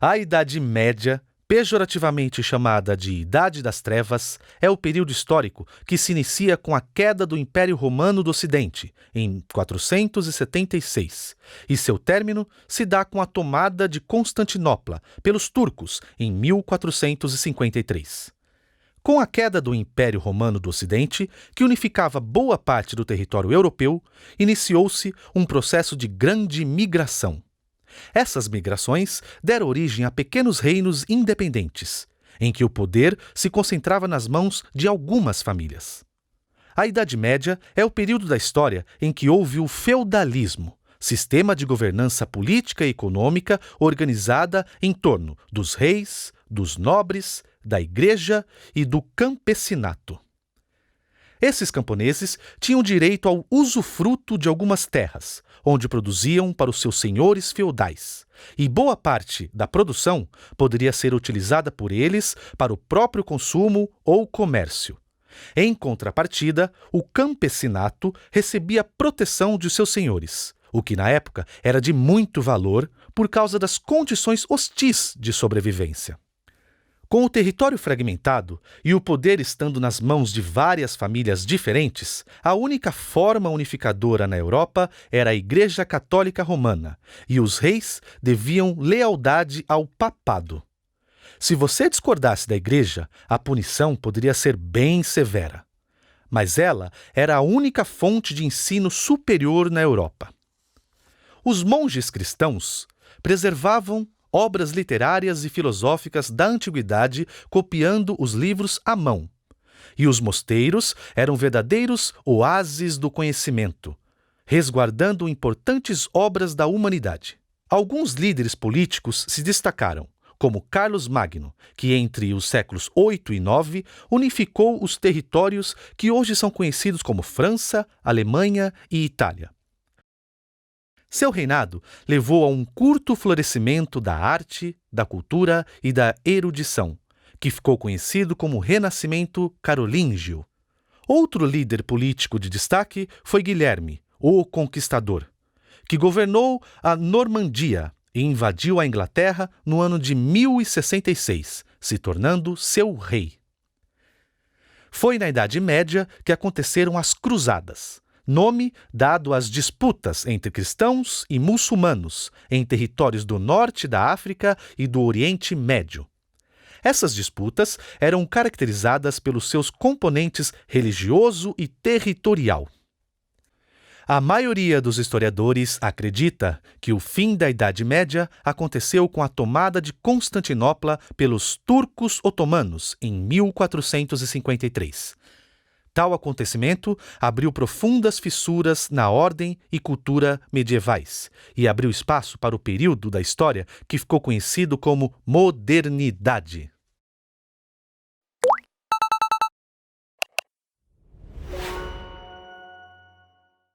A Idade Média, pejorativamente chamada de Idade das Trevas, é o período histórico que se inicia com a queda do Império Romano do Ocidente, em 476, e seu término se dá com a tomada de Constantinopla pelos turcos, em 1453. Com a queda do Império Romano do Ocidente, que unificava boa parte do território europeu, iniciou-se um processo de grande migração. Essas migrações deram origem a pequenos reinos independentes, em que o poder se concentrava nas mãos de algumas famílias. A Idade Média é o período da história em que houve o feudalismo, sistema de governança política e econômica organizada em torno dos reis, dos nobres, da igreja e do campesinato. Esses camponeses tinham direito ao usufruto de algumas terras, onde produziam para os seus senhores feudais, e boa parte da produção poderia ser utilizada por eles para o próprio consumo ou comércio. Em contrapartida, o campesinato recebia proteção de seus senhores, o que na época era de muito valor por causa das condições hostis de sobrevivência. Com o território fragmentado e o poder estando nas mãos de várias famílias diferentes, a única forma unificadora na Europa era a Igreja Católica Romana, e os reis deviam lealdade ao papado. Se você discordasse da Igreja, a punição poderia ser bem severa. Mas ela era a única fonte de ensino superior na Europa. Os monges cristãos preservavam obras literárias e filosóficas da antiguidade, copiando os livros à mão. E os mosteiros eram verdadeiros oásis do conhecimento, resguardando importantes obras da humanidade. Alguns líderes políticos se destacaram, como Carlos Magno, que entre os séculos 8 e 9 unificou os territórios que hoje são conhecidos como França, Alemanha e Itália. Seu reinado levou a um curto florescimento da arte, da cultura e da erudição, que ficou conhecido como Renascimento Carolíngio. Outro líder político de destaque foi Guilherme, o Conquistador, que governou a Normandia e invadiu a Inglaterra no ano de 1066, se tornando seu rei. Foi na Idade Média que aconteceram as Cruzadas, nome dado às disputas entre cristãos e muçulmanos em territórios do norte da África e do Oriente Médio. Essas disputas eram caracterizadas pelos seus componentes religioso e territorial. A maioria dos historiadores acredita que o fim da Idade Média aconteceu com a tomada de Constantinopla pelos turcos otomanos em 1453. Tal acontecimento abriu profundas fissuras na ordem e cultura medievais e abriu espaço para o período da história que ficou conhecido como modernidade.